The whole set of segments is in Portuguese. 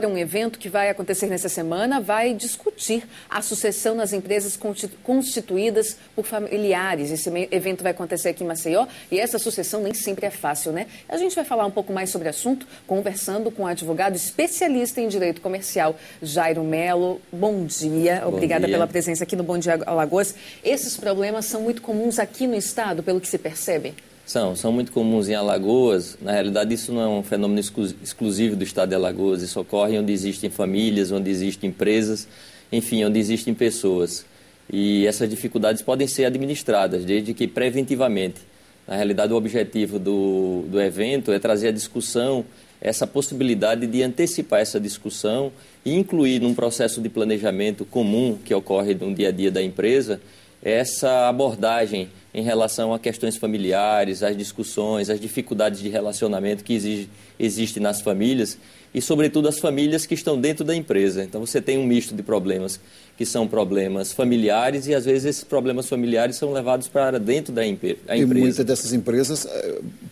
Um evento que vai acontecer nessa semana vai discutir a sucessão nas empresas constituídas por familiares. Esse evento vai acontecer aqui em Maceió e essa sucessão nem sempre é fácil, né? A gente vai falar um pouco mais sobre o assunto, conversando com o advogado especialista em direito comercial, Jairo Melo. Bom dia, obrigada pela presença aqui no Bom Dia Alagoas. Esses problemas são muito comuns aqui no estado, pelo que se percebe? São muito comuns em Alagoas. Na realidade, isso não é um fenômeno exclusivo do estado de Alagoas. Isso ocorre onde existem famílias, onde existem empresas, enfim, onde existem pessoas. E essas dificuldades podem ser administradas, desde que preventivamente. Na realidade, o objetivo do evento é trazer à discussão essa possibilidade de antecipar essa discussão e incluir num processo de planejamento comum que ocorre no dia a dia da empresa essa abordagem em relação a questões familiares, as discussões, as dificuldades de relacionamento que existem nas famílias e, sobretudo, as famílias que estão dentro da empresa. Então, você tem um misto de problemas que são problemas familiares e, às vezes, esses problemas familiares são levados para dentro da empresa. E muitas dessas empresas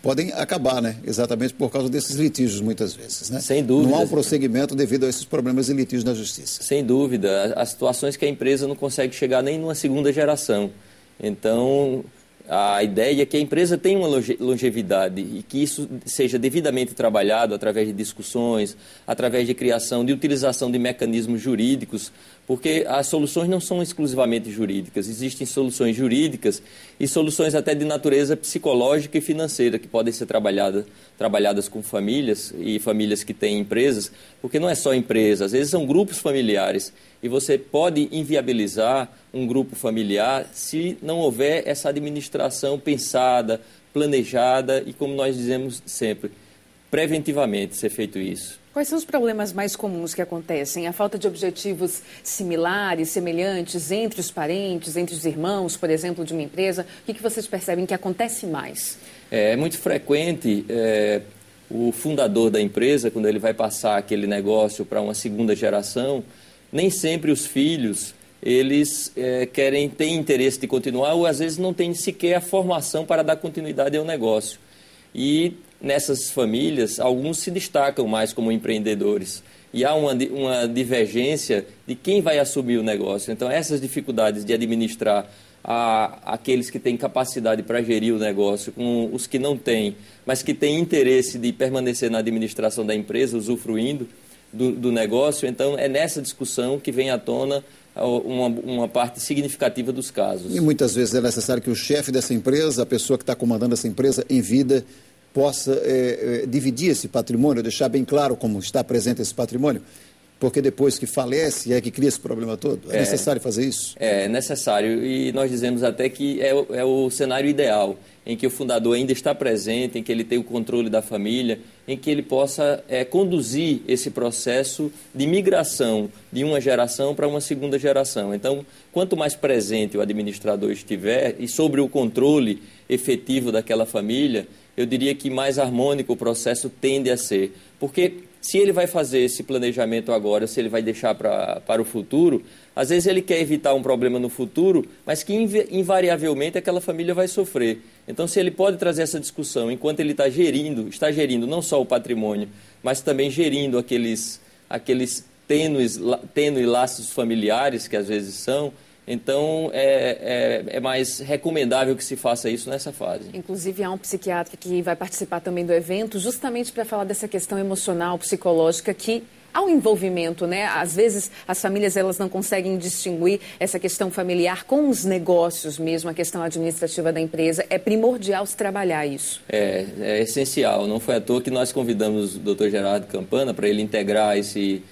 podem acabar, né? Exatamente por causa desses litígios, muitas vezes, né? Sem dúvida. Não há um prosseguimento devido a esses problemas e litígios na justiça. Sem dúvida. As situações que a empresa não consegue chegar nem numa segunda geração. Então, a ideia é que a empresa tenha uma longevidade e que isso seja devidamente trabalhado através de discussões, através de criação, de utilização de mecanismos jurídicos, porque as soluções não são exclusivamente jurídicas, existem soluções jurídicas e soluções até de natureza psicológica e financeira que podem ser trabalhadas com famílias e famílias que têm empresas, porque não é só empresa, às vezes são grupos familiares e você pode inviabilizar um grupo familiar se não houver essa administração pensada, planejada e, como nós dizemos sempre, preventivamente ser feito isso. Quais são os problemas mais comuns que acontecem? A falta de objetivos similares, semelhantes entre os parentes, entre os irmãos, por exemplo, de uma empresa? O que vocês percebem que acontece mais? É muito frequente o fundador da empresa, quando ele vai passar aquele negócio para uma segunda geração, nem sempre os filhos eles têm interesse de continuar ou às vezes não têm sequer a formação para dar continuidade ao negócio. E nessas famílias, alguns se destacam mais como empreendedores e há uma divergência de quem vai assumir o negócio. Então, essas dificuldades de administrar aqueles que têm capacidade para gerir o negócio com os que não têm, mas que têm interesse de permanecer na administração da empresa, usufruindo do negócio. Então, é nessa discussão que vem à tona uma parte significativa dos casos. E muitas vezes é necessário que o chefe dessa empresa, a pessoa que está comandando essa empresa em vida, possa dividir esse patrimônio, deixar bem claro como está presente esse patrimônio, porque depois que falece é que cria esse problema todo. É necessário fazer isso? É necessário e nós dizemos até que é o cenário ideal, em que o fundador ainda está presente, em que ele tem o controle da família, em que ele possa conduzir esse processo de migração de uma geração para uma segunda geração. Então, quanto mais presente o administrador estiver e sobre o controle efetivo daquela família, eu diria que mais harmônico o processo tende a ser. Porque se ele vai fazer esse planejamento agora, se ele vai deixar para o futuro, às vezes ele quer evitar um problema no futuro, mas que invariavelmente aquela família vai sofrer. Então, se ele pode trazer essa discussão enquanto ele está gerindo não só o patrimônio, mas também gerindo aqueles tênues laços familiares que às vezes são, então é mais recomendável que se faça isso nessa fase. Inclusive, há um psiquiatra que vai participar também do evento, justamente para falar dessa questão emocional, psicológica, que há um envolvimento, né? Às vezes, as famílias elas não conseguem distinguir essa questão familiar com os negócios mesmo, a questão administrativa da empresa. É primordial se trabalhar isso. É essencial. Não foi à toa que nós convidamos o Dr. Gerardo Campana para ele integrar esse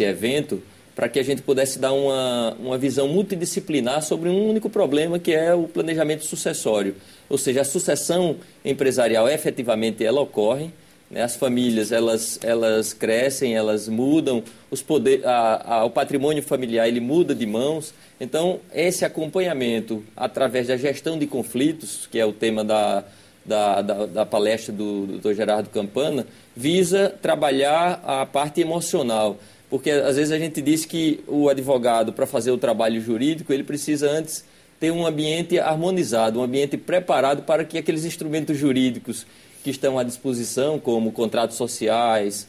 evento, para que a gente pudesse dar uma visão multidisciplinar sobre um único problema, que é o planejamento sucessório. Ou seja, a sucessão empresarial, efetivamente, ela ocorre, né? As famílias, elas crescem, elas mudam, o patrimônio familiar, ele muda de mãos. Então, esse acompanhamento, através da gestão de conflitos, que é o tema da palestra do Dr. Gerardo Campana, visa trabalhar a parte emocional. Porque, às vezes, a gente diz que o advogado, para fazer o trabalho jurídico, ele precisa antes ter um ambiente harmonizado, um ambiente preparado para que aqueles instrumentos jurídicos que estão à disposição, como contratos sociais,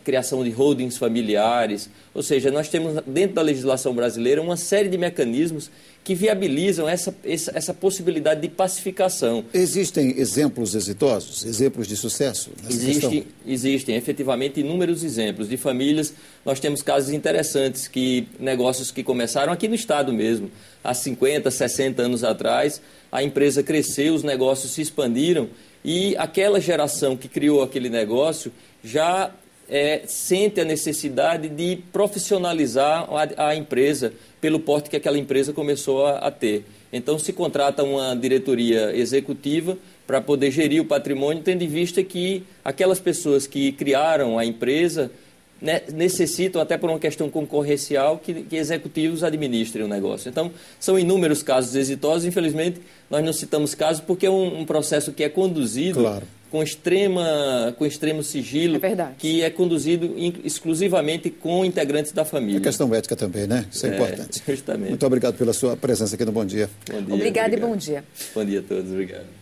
criação de holdings familiares. Ou seja, nós temos dentro da legislação brasileira uma série de mecanismos que viabilizam essa possibilidade de pacificação. Existem exemplos exitosos, exemplos de sucesso nessa questão? Existem, efetivamente, inúmeros exemplos de famílias. Nós temos casos interessantes, negócios que começaram aqui no Estado mesmo, há 50, 60 anos atrás. A empresa cresceu, os negócios se expandiram e aquela geração que criou aquele negócio já sente a necessidade de profissionalizar a empresa pelo porte que aquela empresa começou a ter. Então, se contrata uma diretoria executiva para poder gerir o patrimônio, tendo em vista que aquelas pessoas que criaram a empresa necessitam, até por uma questão concorrencial, que executivos administrem o negócio. Então, são inúmeros casos exitosos. Infelizmente, nós não citamos casos porque é um processo que é conduzido... Claro. Com extremo sigilo, que é conduzido exclusivamente com integrantes da família. É questão ética também, né? Isso é importante. Justamente. Muito obrigado pela sua presença aqui no Bom Dia. Bom dia. Obrigada e bom dia. Bom dia a todos, obrigado.